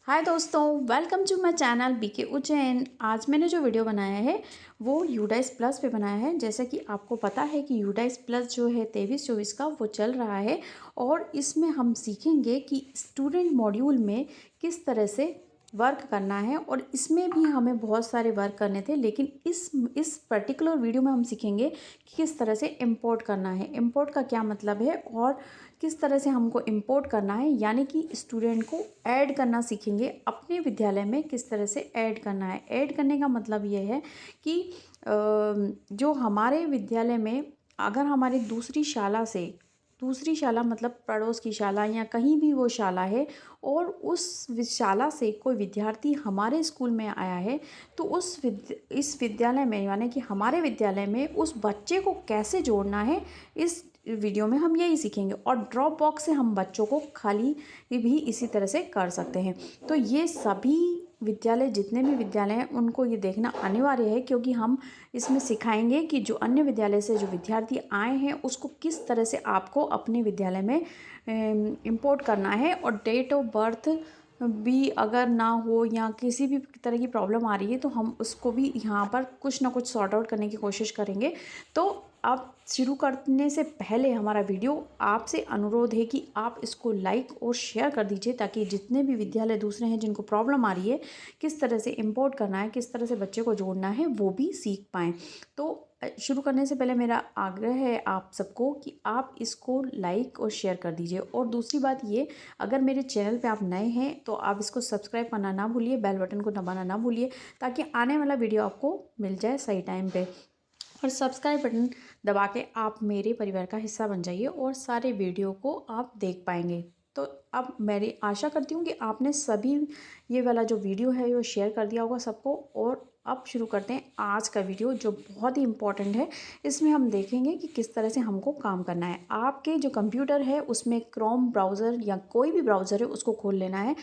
हाय दोस्तों, welcome to my channel B K Ujjain. आज मैंने जो वीडियो बनाया है वो यूडाइस प्लस पे बनाया है। जैसा कि आपको पता है कि यूडाइस प्लस जो है 23-24 का वो चल रहा है और इसमें हम सीखेंगे कि स्टूडेंट मॉड्यूल में किस तरह से वर्क करना है। और इसमें भी हमें बहुत सारे वर्क करने थे, लेकिन इस पर्टिकुलर वीडियो में हम सीखेंगे कि किस तरह से इंपोर्ट करना है, इंपोर्ट का क्या मतलब है और किस तरह से हमको इंपोर्ट करना है, यानी कि स्टूडेंट को ऐड करना सीखेंगे अपने विद्यालय में। किस तरह से ऐड करना है, ऐड करने का मतलब ये है कि जो हमारे विद्यालय में अगर हमारी दूसरी शाला मतलब पड़ोस की शाला या कहीं भी वो शाला है और उस शाला से कोई विद्यार्थी हमारे स्कूल में आया है, तो इस विद्यालय में यानी कि हमारे विद्यालय में उस बच्चे को कैसे जोड़ना है, इस वीडियो में हम यही सीखेंगे। और ड्रॉप बॉक्स से हम बच्चों को खाली भी इसी तरह से कर सकते हैं। तो ये सभी विद्यालय, जितने भी विद्यालय हैं, उनको ये देखना अनिवार्य है, क्योंकि हम इसमें सिखाएंगे कि जो अन्य विद्यालय से जो विद्यार्थी आए हैं उसको किस तरह से आपको अपने विद्यालय में इंपोर्ट करना है। और डेट ऑफ बर्थ भी अगर ना हो या किसी भी तरह की प्रॉब्लम आ रही है तो हम उसको भी यहाँ पर कुछ ना कुछ सॉर्ट आउट करने की कोशिश करेंगे। तो अब शुरू करने से पहले हमारा वीडियो आपसे अनुरोध है कि आप इसको लाइक और शेयर कर दीजिए, ताकि जितने भी विद्यालय दूसरे हैं जिनको प्रॉब्लम आ रही है किस तरह से इंपोर्ट करना है, किस तरह से बच्चे को जोड़ना है, वो भी सीख पाएँ। तो शुरू करने से पहले मेरा आग्रह है आप सबको कि आप इसको लाइक और शेयर कर दीजिए। और दूसरी बात ये, अगर मेरे चैनल पे आप नए हैं तो आप इसको सब्सक्राइब करना ना भूलिए, बेल बटन को दबाना ना भूलिए, ताकि आने वाला वीडियो आपको मिल जाए सही टाइम पे। और सब्सक्राइब बटन दबा के आप मेरे परिवार का हिस्सा बन जाइए और सारे वीडियो को आप देख पाएंगे। तो अब मेरी आशा करती हूँ कि आपने सभी ये वाला जो वीडियो है वो शेयर कर दिया होगा सबको। और अब शुरू करते हैं आज का वीडियो, जो बहुत ही इम्पोर्टेंट है। इसमें हम देखेंगे कि किस तरह से हमको काम करना है। आपके जो कंप्यूटर है उसमें क्रोम ब्राउज़र या कोई भी ब्राउज़र है उसको खोल लेना है।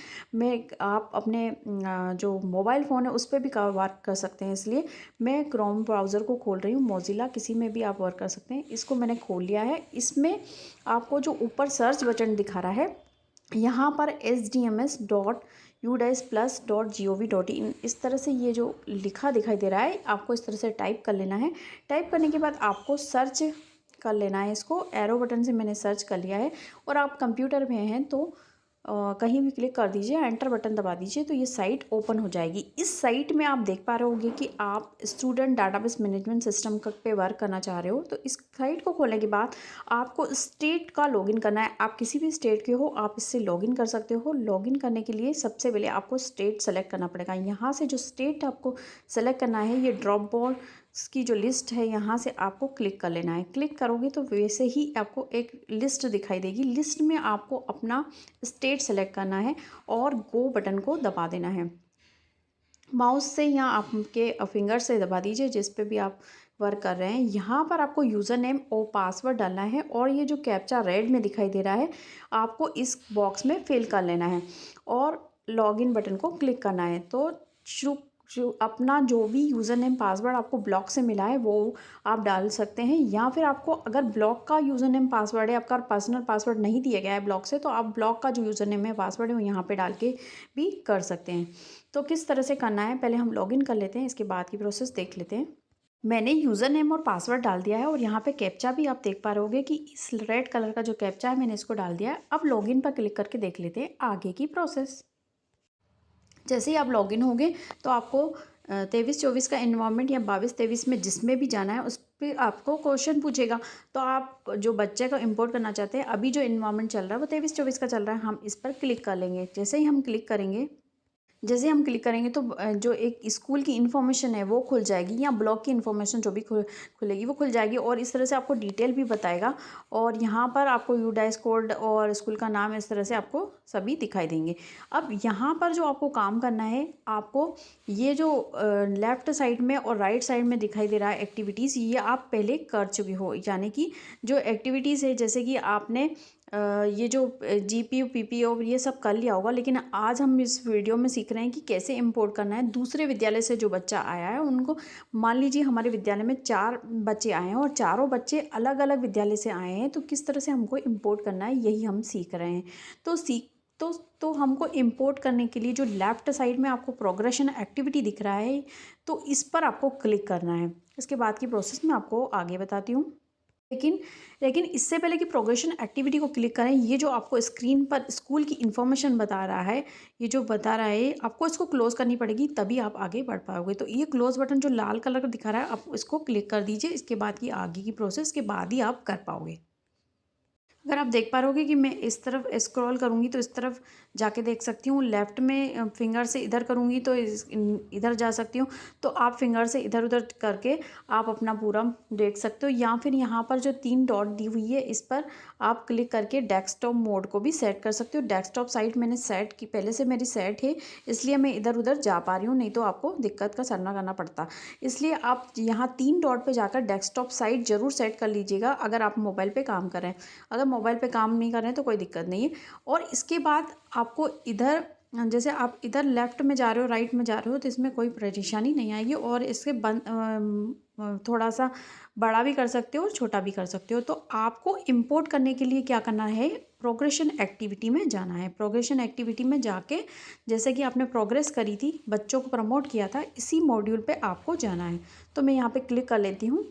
आप अपने जो मोबाइल फ़ोन है उस पर भी वर्क कर सकते हैं, इसलिए मैं क्रोम ब्राउज़र को खोल रही हूँ। मोज़िला किसी में भी आप वर्क कर सकते हैं। इसको मैंने खोल लिया है। इसमें आपको जो ऊपर सर्च बटन दिखा रहा है, यहाँ पर sdms.udisplus.gov.in इस तरह से ये जो लिखा दिखाई दे रहा है, आपको इस तरह से टाइप कर लेना है। टाइप करने के बाद आपको सर्च कर लेना है। इसको एरो बटन से मैंने सर्च कर लिया है। और आप कंप्यूटर में हैं तो कहीं भी क्लिक कर दीजिए, एंटर बटन दबा दीजिए, तो ये साइट ओपन हो जाएगी। इस साइट में आप देख पा रहे होंगे कि आप स्टूडेंट डाटाबेस मैनेजमेंट सिस्टम पे वर्क करना चाह रहे हो। तो इस साइट को खोलने के बाद आपको स्टेट का लॉगिन करना है। आप किसी भी स्टेट के हो आप इससे लॉगिन कर सकते हो। लॉगिन करने के लिए सबसे पहले आपको स्टेट सेलेक्ट करना पड़ेगा। यहाँ से जो स्टेट आपको सेलेक्ट करना है, ये ड्रॉप बॉक्स की जो लिस्ट है यहाँ से आपको क्लिक कर लेना है। क्लिक करोगे तो वैसे ही आपको एक लिस्ट दिखाई देगी। लिस्ट में आपको अपना स्टेट सेलेक्ट करना है और गो बटन को दबा देना है। माउस से या आपके फिंगर से दबा दीजिए जिस पे भी आप वर्क कर रहे हैं। यहाँ पर आपको यूज़र नेम और पासवर्ड डालना है और ये जो कैप्चा रेड में दिखाई दे रहा है आपको इस बॉक्स में फिल कर लेना है और लॉगिन बटन को क्लिक करना है। तो जो अपना जो भी यूज़र नेम पासवर्ड आपको ब्लॉक से मिला है वो आप डाल सकते हैं, या फिर आपको अगर ब्लॉक का यूज़र नेम पासवर्ड है, आपका पर्सनल पासवर्ड नहीं दिया गया है ब्लॉक से, तो आप ब्लॉक का जो यूज़र नेम है पासवर्ड है वो यहाँ पे डाल के भी कर सकते हैं। तो किस तरह से करना है पहले हम लॉगिन कर लेते हैं, इसके बाद की प्रोसेस देख लेते हैं। मैंने यूज़र नेम और पासवर्ड डाल दिया है और यहाँ पे कैप्चा भी आप देख पा रहे होगे कि इस रेड कलर का जो कैप्चा है मैंने इसको डाल दिया है। अब लॉगिन पर क्लिक करके देख लेते हैं आगे की प्रोसेस। जैसे ही आप लॉगिन होंगे तो आपको 23-24 का इन्वायरमेंट या 22-23 में जिसमें भी जाना है उस पर आपको क्वेश्चन पूछेगा। तो आप जो बच्चे को इंपोर्ट करना चाहते हैं, अभी जो इन्वायरमेंट चल रहा है वो 23-24 का चल रहा है, हम इस पर क्लिक कर लेंगे। जैसे हम क्लिक करेंगे तो जो एक स्कूल की इन्फॉर्मेशन है वो खुल जाएगी, या ब्लॉक की इन्फॉर्मेशन जो भी खुलेगी वो खुल जाएगी और इस तरह से आपको डिटेल भी बताएगा। और यहाँ पर आपको यूडाइस कोड और स्कूल का नाम इस तरह से आपको सभी दिखाई देंगे। अब यहाँ पर जो आपको काम करना है, आपको ये जो लेफ़्ट साइड में और राइट साइड में दिखाई दे रहा है एक्टिविटीज़, ये आप पहले कर चुके हो। यानी कि जो एक्टिविटीज़ है, जैसे कि आपने ये जो जीपीयू पीपीओ ये सब कर लिया होगा, लेकिन आज हम इस वीडियो में सीख रहे हैं कि कैसे इंपोर्ट करना है। दूसरे विद्यालय से जो बच्चा आया है उनको, मान लीजिए हमारे विद्यालय में 4 बच्चे आए हैं और चारों बच्चे अलग अलग विद्यालय से आए हैं, तो किस तरह से हमको इंपोर्ट करना है यही हम सीख रहे हैं। तो तो तो हमको इंपोर्ट करने के लिए जो लेफ़्ट साइड में आपको प्रोग्रेशन एक्टिविटी दिख रहा है, तो इस पर आपको क्लिक करना है। इसके बाद की प्रोसेस मैं आपको आगे बताती हूँ। लेकिन लेकिन इससे पहले कि प्रोग्रेशन एक्टिविटी को क्लिक करें, ये जो आपको स्क्रीन पर स्कूल की इन्फॉर्मेशन बता रहा है, ये जो बता रहा है, आपको इसको क्लोज़ करनी पड़ेगी, तभी आप आगे बढ़ पाओगे। तो ये क्लोज़ बटन जो लाल कलर का दिखा रहा है, आप इसको क्लिक कर दीजिए। इसके बाद की आगे की प्रोसेस के बाद ही आप कर पाओगे। अगर आप देख पा रहे होगे कि मैं इस तरफ स्क्रॉल करूँगी तो इस तरफ जाके देख सकती हूँ। लेफ़्ट में फिंगर से इधर करूँगी तो इधर जा सकती हूँ। तो आप फिंगर से इधर उधर करके आप अपना पूरा देख सकते हो, या फिर यहाँ पर जो 3 डॉट दी हुई है, इस पर आप क्लिक करके डेस्कटॉप मोड को भी सेट कर सकते हो। डेस्कटॉप साइट मैंने सेट की, पहले से मेरी सेट है, इसलिए मैं इधर उधर जा पा रही हूँ, नहीं तो आपको दिक्कत का सामना करना पड़ता। इसलिए आप यहाँ 3 डॉट पे जाकर डेस्कटॉप साइट ज़रूर सेट कर लीजिएगा, अगर आप मोबाइल पे काम कर रहे हैं। अगर मोबाइल पे काम नहीं कर रहे हैं तो कोई दिक्कत नहीं है। और इसके बाद आपको इधर, जैसे आप इधर लेफ़्ट में जा रहे हो, राइट में जा रहे हो, तो इसमें कोई परेशानी नहीं आएगी। और इसके थोड़ा सा बड़ा भी कर सकते हो और छोटा भी कर सकते हो। तो आपको इंपोर्ट करने के लिए क्या करना है, प्रोग्रेशन एक्टिविटी में जाना है। प्रोग्रेशन एक्टिविटी में जाके, जैसे कि आपने प्रोग्रेस करी थी, बच्चों को प्रमोट किया था, इसी मॉड्यूल पे आपको जाना है। तो मैं यहाँ पे क्लिक कर लेती हूँ।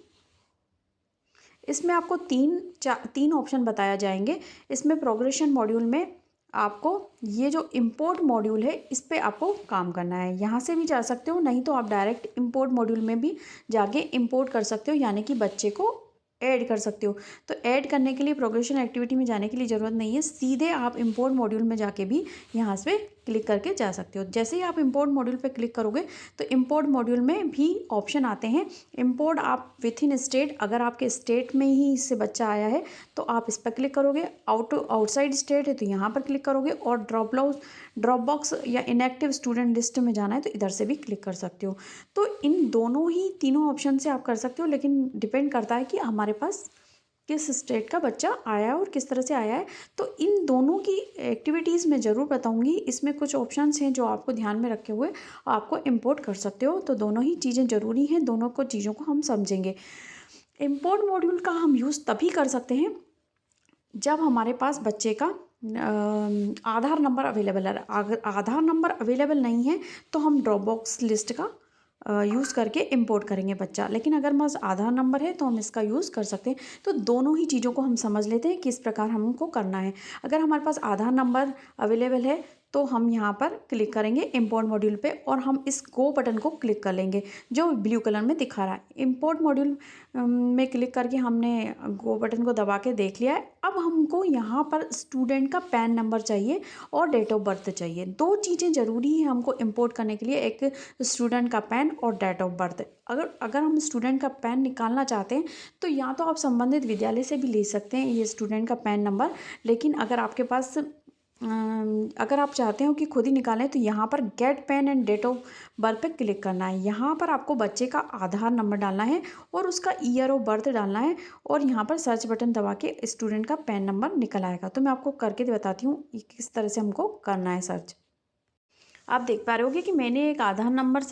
इसमें आपको तीन ऑप्शन बताया जाएंगे। इसमें प्रोग्रेशन मॉड्यूल में आपको ये जो इंपोर्ट मॉड्यूल है, इस पे आपको काम करना है। यहाँ से भी जा सकते हो, नहीं तो आप डायरेक्ट इंपोर्ट मॉड्यूल में भी जाके इंपोर्ट कर सकते हो, यानी कि बच्चे को ऐड कर सकते हो। तो ऐड करने के लिए प्रोग्रेशन एक्टिविटी में जाने की लिए ज़रूरत नहीं है, सीधे आप इंपोर्ट मॉड्यूल में जाके भी यहाँ से क्लिक करके जा सकते हो। जैसे ही आप इंपोर्ट मॉड्यूल पे क्लिक करोगे तो इंपोर्ट मॉड्यूल में भी ऑप्शन आते हैं। इंपोर्ट आप विथ इन स्टेट, अगर आपके स्टेट में ही इससे बच्चा आया है तो आप इस पर क्लिक करोगे। आउटसाइड स्टेट है तो यहाँ पर क्लिक करोगे। और ड्रॉप बॉक्स या इनएक्टिव स्टूडेंट लिस्ट में जाना है तो इधर से भी क्लिक कर सकते हो। तो इन दोनों ही तीनों ऑप्शन से आप कर सकते हो, लेकिन डिपेंड करता है कि हमारे पास किस स्टेट का बच्चा आया है और किस तरह से आया है। तो इन दोनों की एक्टिविटीज़ मैं ज़रूर बताऊंगी। इसमें कुछ ऑप्शंस हैं जो आपको ध्यान में रखे हुए आपको इंपोर्ट कर सकते हो। तो दोनों ही चीज़ें ज़रूरी हैं, दोनों को चीज़ों को हम समझेंगे। इंपोर्ट मॉड्यूल का हम यूज़ तभी कर सकते हैं जब हमारे पास बच्चे का आधार नंबर अवेलेबल है। अगर आधार नंबर अवेलेबल नहीं है तो हम ड्रॉप बॉक्स लिस्ट का यूज़ करके इंपोर्ट करेंगे बच्चा। लेकिन अगर बस आधार नंबर है तो हम इसका यूज़ कर सकते हैं। तो दोनों ही चीज़ों को हम समझ लेते हैं किस प्रकार हमको करना है। अगर हमारे पास आधार नंबर अवेलेबल है तो हम यहाँ पर क्लिक करेंगे इंपोर्ट मॉड्यूल पे, और हम इस गो बटन को क्लिक कर लेंगे जो ब्लू कलर में दिखा रहा है। इंपोर्ट मॉड्यूल में क्लिक करके हमने गो बटन को दबा के देख लिया है। अब हमको यहाँ पर स्टूडेंट का पैन नंबर चाहिए और डेट ऑफ बर्थ चाहिए। दो चीज़ें ज़रूरी है हमको इंपोर्ट करने के लिए, एक स्टूडेंट का पैन और डेट ऑफ बर्थ। अगर हम स्टूडेंट का पैन निकालना चाहते हैं तो या तो आप संबंधित विद्यालय से भी ले सकते हैं ये स्टूडेंट का पैन नंबर। लेकिन अगर आपके पास अगर आप चाहते हो कि खुद ही निकालें तो यहाँ पर get PAN and date of birth पे क्लिक करना है। यहाँ पर आपको बच्चे का आधार नंबर डालना है और उसका ईयर ऑफ बर्थ डालना है, और यहाँ पर सर्च बटन दबा के स्टूडेंट का पैन नंबर निकल आएगा। तो मैं आपको करके बताती हूँ किस तरह से हमको करना है सर्च। आप देख पा रहे होगे कि मैंने एक आधार नंबर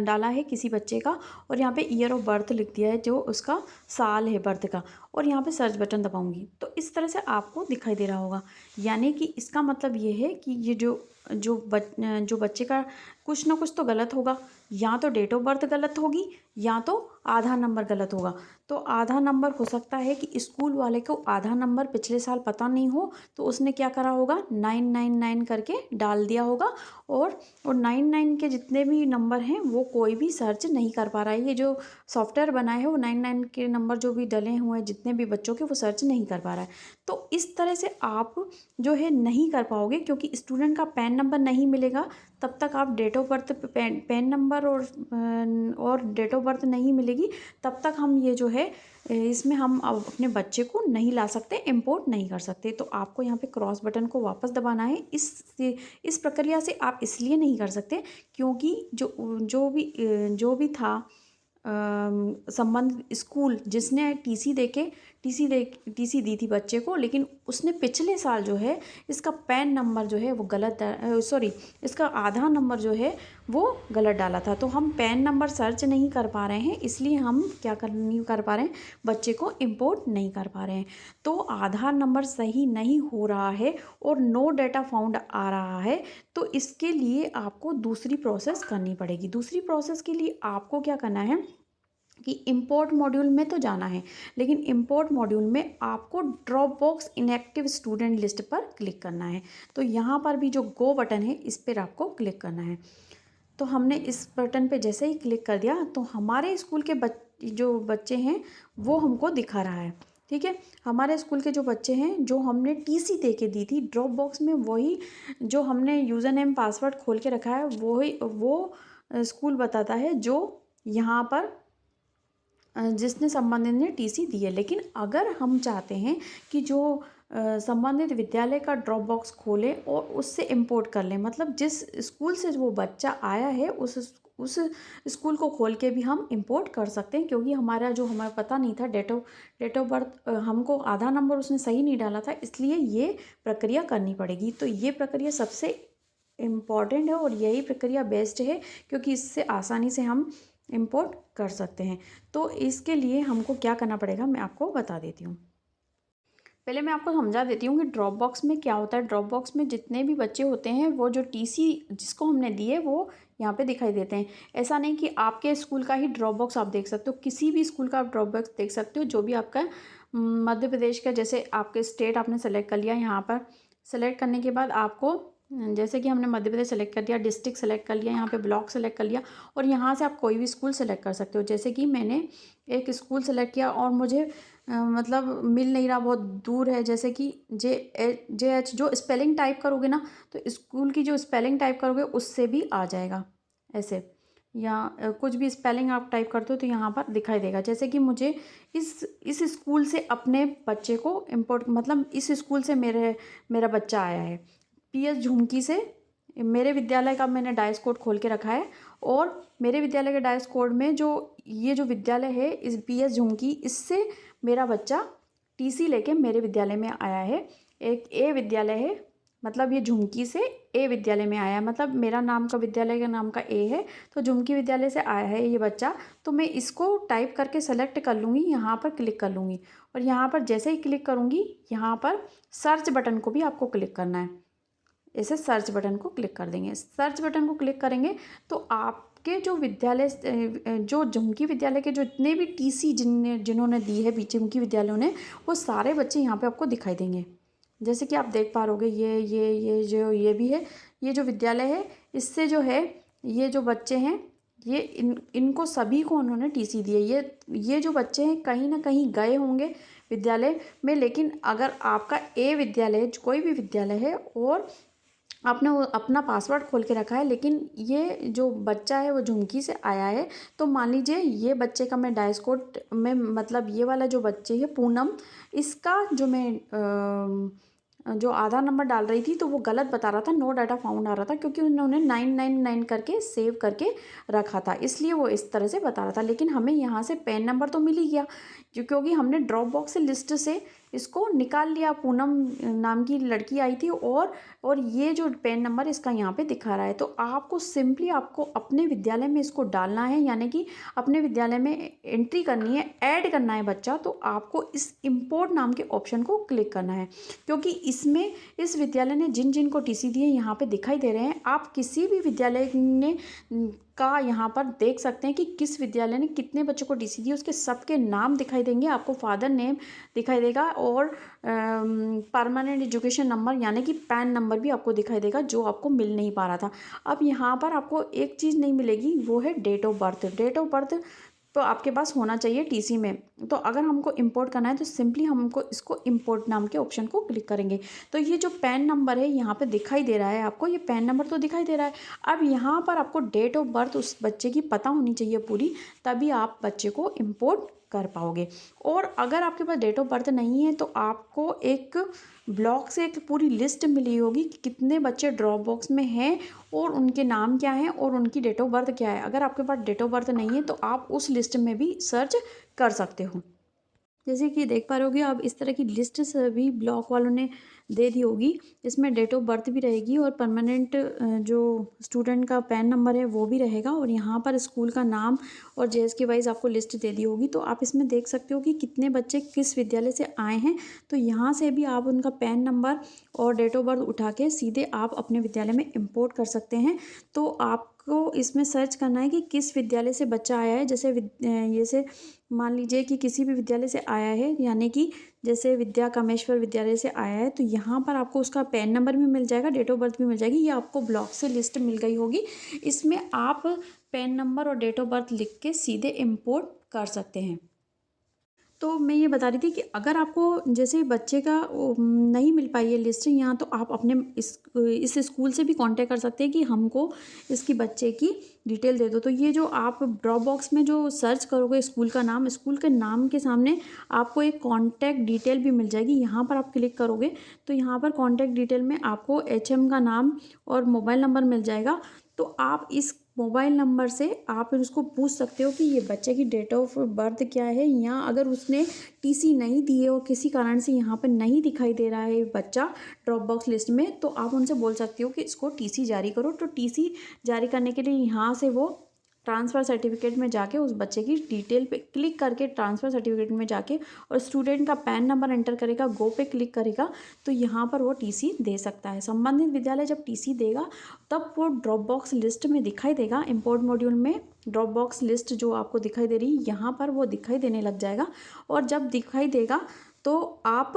डाला है किसी बच्चे का, और यहाँ पे ईयर ऑफ बर्थ लिख दिया है जो उसका साल है बर्थ का, और यहाँ पे सर्च बटन दबाऊंगी तो इस तरह से आपको दिखाई दे रहा होगा। यानी कि इसका मतलब ये है कि ये जो बच्चे का कुछ ना कुछ तो गलत होगा, या तो डेट ऑफ बर्थ गलत होगी या तो आधार नंबर गलत होगा। तो आधार नंबर हो सकता है कि स्कूल वाले को आधार नंबर पिछले साल पता नहीं हो, तो उसने क्या करा होगा 999 करके डाल दिया होगा, और 99 के जितने भी नंबर हैं वो कोई भी सर्च नहीं कर पा रहा है। ये जो सॉफ्टवेयर बना है वो 99 के नंबर जो भी डले हुए हैं जितने भी बच्चों के, वो सर्च नहीं कर पा रहा है। तो इस तरह से आप जो है नहीं कर पाओगे, क्योंकि स्टूडेंट का पैन नंबर नहीं मिलेगा तब तक आप date of birth PAN number और डेट ऑफ बर्थ नहीं मिलेगी तब तक हम ये जो है इसमें हम अपने बच्चे को नहीं ला सकते, इंपोर्ट नहीं कर सकते। तो आपको यहाँ पे क्रॉस बटन को वापस दबाना है। इस प्रक्रिया से आप इसलिए नहीं कर सकते क्योंकि जो भी था संबंध स्कूल जिसने टीसी देके टीसी दी थी बच्चे को, लेकिन उसने पिछले साल जो है इसका पैन नंबर जो है वो गलत, सॉरी, इसका आधार नंबर जो है वो गलत डाला था। तो हम पैन नंबर सर्च नहीं कर पा रहे हैं, इसलिए हम नहीं कर पा रहे हैं, बच्चे को इम्पोर्ट नहीं कर पा रहे हैं। तो आधार नंबर सही नहीं हो रहा है और नो डाटा फाउंड आ रहा है, तो इसके लिए आपको दूसरी प्रोसेस करनी पड़ेगी। दूसरी प्रोसेस के लिए आपको क्या करना है कि इंपोर्ट मॉड्यूल में तो जाना है, लेकिन इंपोर्ट मॉड्यूल में आपको drop box inactive student list पर क्लिक करना है। तो यहाँ पर भी जो गो बटन है इस पर आपको क्लिक करना है। तो हमने इस बटन पे जैसे ही क्लिक कर दिया तो हमारे स्कूल के जो बच्चे हैं वो हमको दिखा रहा है। ठीक है, हमारे स्कूल के जो बच्चे हैं जो हमने टीसी दे के दी थी ड्रॉप बॉक्स में, वही जो हमने यूज़र नेम पासवर्ड खोल के रखा है वो स्कूल बताता है जो यहाँ पर जिसने संबंधित ने टीसी दी है। लेकिन अगर हम चाहते हैं कि जो संबंधित विद्यालय का ड्रॉप बॉक्स खोलें और उससे इंपोर्ट कर लें, मतलब जिस स्कूल से वो बच्चा आया है उस स्कूल को खोल के भी हम इंपोर्ट कर सकते हैं, क्योंकि हमारा पता नहीं था डेट ऑफ बर्थ, हमको आधार नंबर उसने सही नहीं डाला था, इसलिए ये प्रक्रिया करनी पड़ेगी। तो ये प्रक्रिया सबसे इम्पॉर्टेंट है और यही प्रक्रिया बेस्ट है, क्योंकि इससे आसानी से हम इंपोर्ट कर सकते हैं। तो इसके लिए हमको क्या करना पड़ेगा मैं आपको बता देती हूँ। पहले मैं आपको समझा देती हूँ कि ड्रॉप बॉक्स में क्या होता है। ड्रॉप बॉक्स में जितने भी बच्चे होते हैं वो जो टीसी जिसको हमने दिए वो यहाँ पे दिखाई देते हैं। ऐसा नहीं कि आपके स्कूल का ही ड्रॉप बॉक्स आप देख सकते हो, किसी भी स्कूल का आप ड्रॉप बॉक्स देख सकते हो जो भी आपका मध्य प्रदेश का, जैसे आपके स्टेट आपने सेलेक्ट कर लिया। यहाँ पर सेलेक्ट करने के बाद आपको, जैसे कि हमने मध्य प्रदेश सेलेक्ट कर दिया, डिस्ट्रिक्ट सेलेक्ट कर लिया, यहाँ पे ब्लॉक सेलेक्ट कर लिया, और यहाँ से आप कोई भी स्कूल सेलेक्ट कर सकते हो। जैसे कि मैंने एक स्कूल सेलेक्ट किया और मुझे मतलब मिल नहीं रहा, बहुत दूर है, जैसे कि JH जो स्पेलिंग टाइप करोगे ना तो स्कूल की जो स्पेलिंग टाइप करोगे उससे भी आ जाएगा ऐसे, या कुछ भी स्पेलिंग आप टाइप करते हो तो यहाँ पर दिखाई देगा। जैसे कि मुझे इस स्कूल से अपने बच्चे को इम्पोर्ट, मतलब इस स्कूल से मेरा बच्चा आया है, PS झुमकी से, मेरे विद्यालय का मैंने डाइस कोड खोल के रखा है, और मेरे विद्यालय के डाइस कोड में ये जो विद्यालय है इस PS झुमकी, इससे मेरा बच्चा टीसी लेके मेरे विद्यालय में आया है। एक A विद्यालय है, मतलब ये झुमकी से A विद्यालय में आया है, मतलब मेरा नाम का विद्यालय का नाम का A है, तो झुमकी विद्यालय से आया है ये बच्चा। तो मैं इसको टाइप करके सेलेक्ट कर लूँगी, यहाँ पर क्लिक कर लूँगी, और यहाँ पर जैसे ही क्लिक करूँगी यहाँ पर सर्च बटन को भी आपको क्लिक करना है। ऐसे सर्च बटन को क्लिक कर देंगे। सर्च बटन को क्लिक करेंगे तो आपके जो विद्यालय, जो झुमकी विद्यालय के जो जितने भी टीसी जिन्होंने दी है झुमकी विद्यालयों ने, वो सारे बच्चे यहाँ पे आपको दिखाई देंगे। जैसे कि आप देख पा रहोगे ये भी है, ये जो विद्यालय है इससे जो है ये जो बच्चे हैं ये इनको सभी को उन्होंने टीसी दी है। ये जो बच्चे हैं कहीं ना कहीं गए होंगे विद्यालय में, लेकिन अगर आपका A विद्यालय कोई भी विद्यालय है और आपने वो अपना पासवर्ड खोल के रखा है, लेकिन ये जो बच्चा है वो झुमकी से आया है, तो मान लीजिए ये बच्चे का मैं डाइस कोड में, मतलब ये वाला जो बच्चे है पूनम, इसका जो मैं जो आधार नंबर डाल रही थी तो वो गलत बता रहा था, नो डाटा फाउंड आ रहा था, क्योंकि उन्होंने 999 करके सेव करके रखा था, इसलिए वो इस तरह से बता रहा था। लेकिन हमें यहाँ से पैन नंबर तो मिल ही गया, क्योंकि हमने ड्रॉप बॉक्स से लिस्ट से इसको निकाल लिया। पूनम नाम की लड़की आई थी और ये जो पैन नंबर इसका यहाँ पे दिखा रहा है। तो आपको सिंपली आपको अपने विद्यालय में इसको डालना है, यानी कि अपने विद्यालय में एंट्री करनी है, ऐड करना है बच्चा। तो आपको इस इंपोर्ट नाम के ऑप्शन को क्लिक करना है, क्योंकि इसमें इस विद्यालय ने जिन को टीसी दिए यहाँ पे दिखाई दे रहे हैं। आप किसी भी विद्यालय ने का यहाँ पर देख सकते हैं कि किस विद्यालय ने कितने बच्चों को टीसी दी, उसके सबके नाम दिखाई देंगे, आपको फादर नेम दिखाई देगा, और परमानेंट एजुकेशन नंबर यानी कि पैन नंबर भी आपको दिखाई देगा, जो आपको मिल नहीं पा रहा था। अब यहाँ पर आपको एक चीज़ नहीं मिलेगी, वो है date of birth. Date of birth तो आपके पास होना चाहिए टीसी में। तो अगर हमको इंपोर्ट करना है तो सिंपली हमको इसको इंपोर्ट नाम के ऑप्शन को क्लिक करेंगे। तो ये जो पैन नंबर है यहाँ पे दिखाई दे रहा है, आपको ये पैन नंबर तो दिखाई दे रहा है। अब यहाँ पर आपको डेट ऑफ बर्थ उस बच्चे की पता होनी चाहिए पूरी, तभी आप बच्चे को इंपोर्ट कर पाओगे। और अगर आपके पास डेट ऑफ बर्थ नहीं है तो आपको एक ब्लॉक से एक पूरी लिस्ट मिली होगी कि कितने बच्चे ड्रॉप बॉक्स में हैं और उनके नाम क्या हैं और उनकी डेट ऑफ बर्थ क्या है। अगर आपके पास डेट ऑफ बर्थ नहीं है तो आप उस लिस्ट में भी सर्च कर सकते हो। जैसे कि देख पा रहे होगे आप, इस तरह की लिस्ट सभी ब्लॉक वालों ने दे दी होगी। इसमें डेट ऑफ बर्थ भी रहेगी और परमानेंट जो स्टूडेंट का पैन नंबर है वो भी रहेगा, और यहाँ पर स्कूल का नाम और जेएसके वाइज आपको लिस्ट दे दी होगी। तो आप इसमें देख सकते हो कि कितने बच्चे किस विद्यालय से आए हैं। तो यहाँ से भी आप उनका पैन नंबर और डेट ऑफ बर्थ उठा के सीधे आप अपने विद्यालय में इम्पोर्ट कर सकते हैं। तो आपको इसमें सर्च करना है कि किस विद्यालय से बच्चा आया है। जैसे मान लीजिए कि किसी भी विद्यालय से आया है, यानी कि जैसे विद्या कामेश्वर विद्यालय से आया है, तो यहाँ पर आपको उसका पैन नंबर भी मिल जाएगा, डेट ऑफ बर्थ भी मिल जाएगी। ये आपको ब्लॉक से लिस्ट मिल गई होगी। इसमें आप पैन नंबर और डेट ऑफ बर्थ लिख के सीधे इम्पोर्ट कर सकते हैं। तो मैं ये बता रही थी कि अगर आपको जैसे बच्चे का नहीं मिल पाई है लिस्ट यहाँ, तो आप अपने इस स्कूल से भी कांटेक्ट कर सकते हैं कि हमको इसकी बच्चे की डिटेल दे दो। तो ये जो आप ड्रॉप बॉक्स में जो सर्च करोगे स्कूल का नाम, स्कूल के नाम के सामने आपको एक कॉन्टैक्ट डिटेल भी मिल जाएगी। यहाँ पर आप क्लिक करोगे तो यहाँ पर कॉन्टैक्ट डिटेल में आपको HM का नाम और मोबाइल नंबर मिल जाएगा। तो आप इस मोबाइल नंबर से आप फिर उसको पूछ सकते हो कि ये बच्चे की डेट ऑफ बर्थ क्या है, या अगर उसने टीसी नहीं दी है और किसी कारण से यहाँ पर नहीं दिखाई दे रहा है बच्चा ड्रॉप बॉक्स लिस्ट में, तो आप उनसे बोल सकते हो कि इसको टीसी जारी करो। तो टीसी जारी करने के लिए यहाँ से वो ट्रांसफ़र सर्टिफिकेट में जाके उस बच्चे की डिटेल पे क्लिक करके ट्रांसफ़र सर्टिफिकेट में जाके और स्टूडेंट का पैन नंबर एंटर करेगा, गो पे क्लिक करेगा, तो यहाँ पर वो टीसी दे सकता है। संबंधित विद्यालय जब टीसी देगा तब वो ड्रॉप बॉक्स लिस्ट में दिखाई देगा। इम्पोर्ट मॉड्यूल में ड्रॉप बॉक्स लिस्ट जो आपको दिखाई दे रही है यहाँ पर वो दिखाई देने लग जाएगा, और जब दिखाई देगा तो आप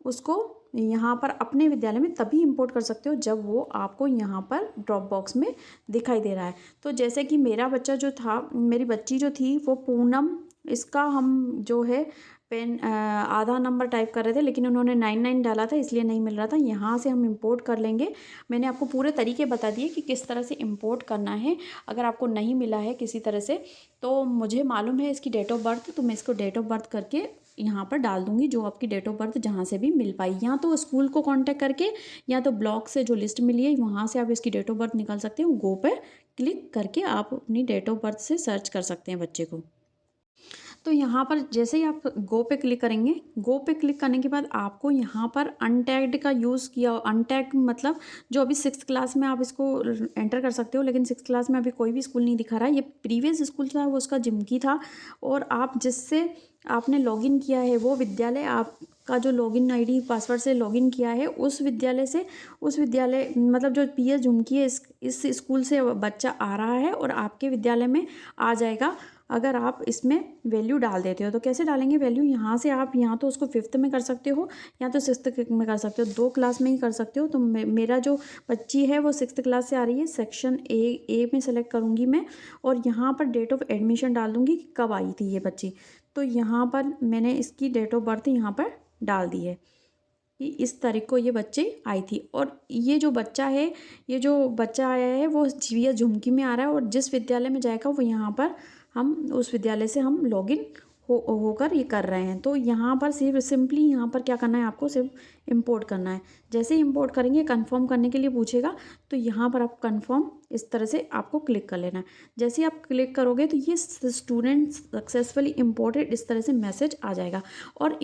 उसको यहाँ पर अपने विद्यालय में तभी इंपोर्ट कर सकते हो जब वो आपको यहाँ पर ड्रॉप बॉक्स में दिखाई दे रहा है। तो जैसे कि मेरा बच्चा जो था, मेरी बच्ची जो थी वो पूनम, इसका हम जो है पेन आधा नंबर टाइप कर रहे थे, लेकिन उन्होंने 99 डाला था इसलिए नहीं मिल रहा था। यहाँ से हम इंपोर्ट कर लेंगे। मैंने आपको पूरे तरीके बता दिए कि किस तरह से इंपोर्ट करना है। अगर आपको नहीं मिला है किसी तरह से, तो मुझे मालूम है इसकी डेट ऑफ बर्थ, तो मैं इसको डेट ऑफ बर्थ करके यहाँ पर डाल दूँगी, जो आपकी डेट ऑफ बर्थ जहाँ से भी मिल पाई। या तो स्कूल को कांटेक्ट करके या तो ब्लॉक से जो लिस्ट मिली है वहाँ से आप इसकी डेट ऑफ बर्थ निकाल सकते हो। गो पे क्लिक करके आप अपनी डेट ऑफ बर्थ से सर्च कर सकते हैं बच्चे को। तो यहाँ पर जैसे ही आप गो पे क्लिक करेंगे, गो पे क्लिक करने के बाद आपको यहाँ पर अनटैग्ड का यूज़ किया। अनटैग्ड मतलब जो अभी 6th क्लास में आप इसको एंटर कर सकते हो, लेकिन 6th क्लास में अभी कोई भी स्कूल नहीं दिखा रहा है। ये प्रीवियस स्कूल था वो उसका जिमकी था, और आप जिससे आपने लॉगिन किया है वो विद्यालय आपका जो लॉगिन आईडी पासवर्ड से लॉगिन किया है उस विद्यालय से, उस विद्यालय मतलब जो PS झुमकी है इस स्कूल से बच्चा आ रहा है और आपके विद्यालय में आ जाएगा अगर आप इसमें वैल्यू डाल देते हो। तो कैसे डालेंगे वैल्यू, यहाँ से आप यहाँ तो उसको 5th में कर सकते हो या तो 6th में कर सकते हो, 2 क्लास में ही कर सकते हो। तो मेरा जो बच्ची है वो 6th क्लास से आ रही है, सेक्शन ए में सेलेक्ट करूँगी मैं, और यहाँ पर डेट ऑफ एडमिशन डाल दूँगी कि कब आई थी ये बच्ची। तो यहाँ पर मैंने इसकी डेट ऑफ बर्थ यहाँ पर डाल दी है कि इस तारीख को ये बच्चे आई थी। और ये जो बच्चा है, ये जो बच्चा आया है वो GS झुमकी में आ रहा है, और जिस विद्यालय में जाएगा वो यहाँ पर हम उस विद्यालय से हम लॉगिन होकर ये कर रहे हैं। तो यहाँ पर सिर्फ सिंपली यहाँ पर क्या करना है, आपको सिर्फ इंपोर्ट करना है। जैसे ही इंपोर्ट करेंगे कंफर्म करने के लिए पूछेगा, तो यहाँ पर आप कंफर्म इस तरह से आपको क्लिक कर लेना है। जैसे ही आप क्लिक करोगे तो ये स्टूडेंट सक्सेसफुली इम्पोर्टेड इस तरह से मैसेज आ जाएगा। और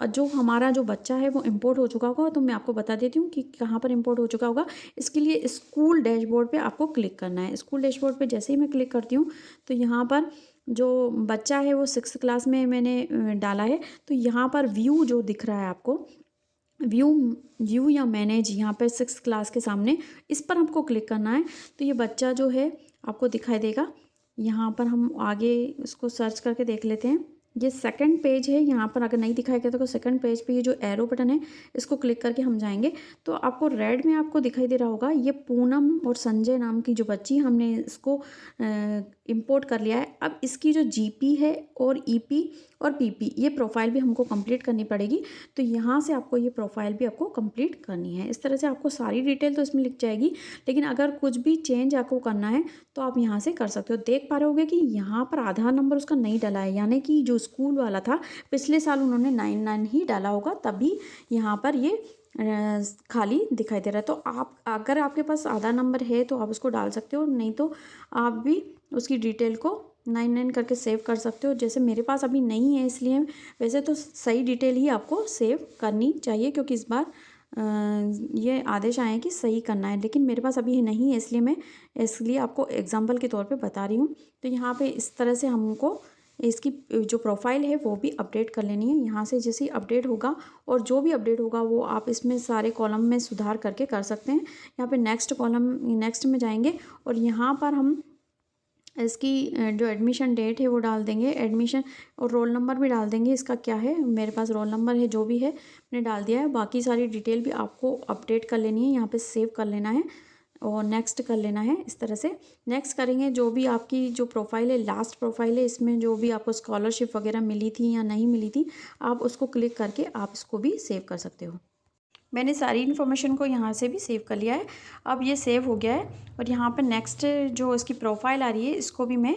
जो हमारा जो बच्चा है वो इम्पोर्ट हो चुका होगा, तो मैं आपको बता देती हूँ कि कहाँ पर इम्पोर्ट हो चुका होगा। इसके लिए स्कूल डैशबोर्ड पर आपको क्लिक करना है। स्कूल डैशबोर्ड पर जैसे ही मैं क्लिक करती हूँ तो यहाँ पर जो बच्चा है वो 6th क्लास में मैंने डाला है। तो यहाँ पर व्यू जो दिख रहा है आपको, व्यू या मैनेज, यहाँ पे 6th क्लास के सामने इस पर हमको क्लिक करना है। तो ये बच्चा जो है आपको दिखाई देगा। यहाँ पर हम आगे इसको सर्च करके देख लेते हैं। ये सेकंड पेज है, यहाँ पर अगर नहीं दिखाई देता तो सेकंड पेज पे ये जो एरो बटन है इसको क्लिक करके हम जाएंगे तो आपको रेड में आपको दिखाई दे रहा होगा ये पूनम और संजय नाम की जो बच्ची, हमने इसको इंपोर्ट कर लिया है। अब इसकी जो GP है और EP और PP ये प्रोफाइल भी हमको कंप्लीट करनी पड़ेगी। तो यहाँ से आपको ये प्रोफाइल भी आपको कंप्लीट करनी है। इस तरह से आपको सारी डिटेल तो इसमें लिख जाएगी, लेकिन अगर कुछ भी चेंज आपको करना है तो आप यहाँ से कर सकते हो। देख पा रहे होगे कि यहाँ पर आधार नंबर उसका नहीं डाला है, यानी कि जो स्कूल वाला था पिछले साल उन्होंने 99 ही डाला होगा, तभी यहाँ पर ये खाली दिखाई दे रहा है। तो आप अगर आपके पास आधार नंबर है तो आप उसको डाल सकते हो, नहीं तो आप भी उसकी डिटेल को 99 करके सेव कर सकते हो। जैसे मेरे पास अभी नहीं है इसलिए, वैसे तो सही डिटेल ही आपको सेव करनी चाहिए क्योंकि इस बार ये आदेश आए हैं कि सही करना है, लेकिन मेरे पास अभी नहीं है इसलिए आपको एग्जांपल के तौर पे बता रही हूँ। तो यहाँ पे इस तरह से हमको इसकी जो प्रोफाइल है वो भी अपडेट कर लेनी है। यहाँ से जैसे ही अपडेट होगा और जो भी अपडेट होगा वो आप इसमें सारे कॉलम में सुधार करके कर सकते हैं। यहाँ पे नेक्स्ट में जाएंगे और यहाँ पर हम इसकी जो एडमिशन डेट है वो डाल देंगे, एडमिशन और रोल नंबर भी डाल देंगे। इसका क्या है, मेरे पास रोल नंबर है, जो भी है मैंने डाल दिया है। बाकी सारी डिटेल भी आपको अपडेट कर लेनी है, यहाँ पे सेव कर लेना है और नेक्स्ट कर लेना है। इस तरह से नेक्स्ट करेंगे। जो भी आपकी जो प्रोफाइल है, लास्ट प्रोफाइल है, इसमें जो भी आपको स्कॉलरशिप वगैरह मिली थी या नहीं मिली थी, आप उसको क्लिक करके आप इसको भी सेव कर सकते हो। मैंने सारी इन्फॉर्मेशन को यहाँ से भी सेव कर लिया है। अब ये सेव हो गया है और यहाँ पर नेक्स्ट जो इसकी प्रोफाइल आ रही है इसको भी मैं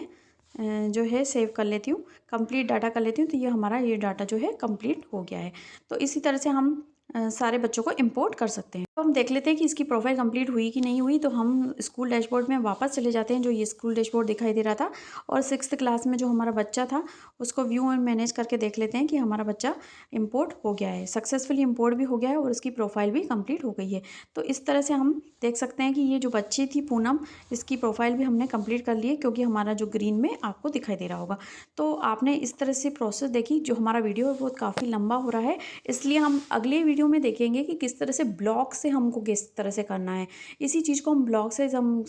जो है सेव कर लेती हूँ, कंप्लीट डाटा कर लेती हूँ। तो ये हमारा ये डाटा जो है कंप्लीट हो गया है। तो इसी तरह से हम सारे बच्चों को इंपोर्ट कर सकते हैं। तो हम देख लेते हैं कि इसकी प्रोफाइल कंप्लीट हुई कि नहीं हुई। तो हम स्कूल डैशबोर्ड में वापस चले जाते हैं, जो ये स्कूल डैशबोर्ड दिखाई दे रहा था, और 6th क्लास में जो हमारा बच्चा था उसको व्यू एंड मैनेज करके देख लेते हैं कि हमारा बच्चा इंपोर्ट हो गया है, सक्सेसफुली इंपोर्ट भी हो गया है और उसकी प्रोफाइल भी कंप्लीट हो गई है। तो इस तरह से हम देख सकते हैं कि ये जो बच्ची थी पूनम, इसकी प्रोफाइल भी हमने कंप्लीट कर ली है, क्योंकि हमारा जो ग्रीन में आपको दिखाई दे रहा होगा। तो आपने इस तरह से प्रोसेस देखी। जो हमारा वीडियो है वो काफ़ी लंबा हो रहा है, इसलिए हम अगले वीडियो में देखेंगे कि किस तरह से ब्लॉग से हमको किस तरह से करना है। इसी चीज़ को हम ब्लॉग से हम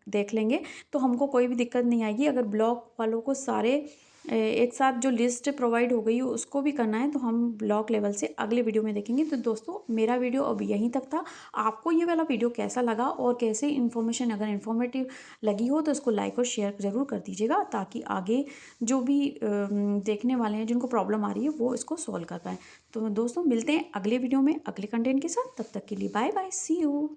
देख लेंगे तो हमको कोई भी दिक्कत नहीं आएगी। अगर ब्लॉग वालों को सारे एक साथ जो लिस्ट प्रोवाइड हो गई है उसको भी करना है तो हम ब्लॉक लेवल से अगले वीडियो में देखेंगे। तो दोस्तों मेरा वीडियो अब यहीं तक था। आपको ये वाला वीडियो कैसा लगा और कैसे इन्फॉर्मेशन अगर इन्फॉर्मेटिव लगी हो तो इसको लाइक और शेयर ज़रूर कर दीजिएगा, ताकि आगे जो भी देखने वाले हैं जिनको प्रॉब्लम आ रही है वो इसको सॉल्व कर पाएँ। तो दोस्तों मिलते हैं अगले वीडियो में अगले कंटेंट के साथ। तब तक के लिए बाय बाय, सी यू।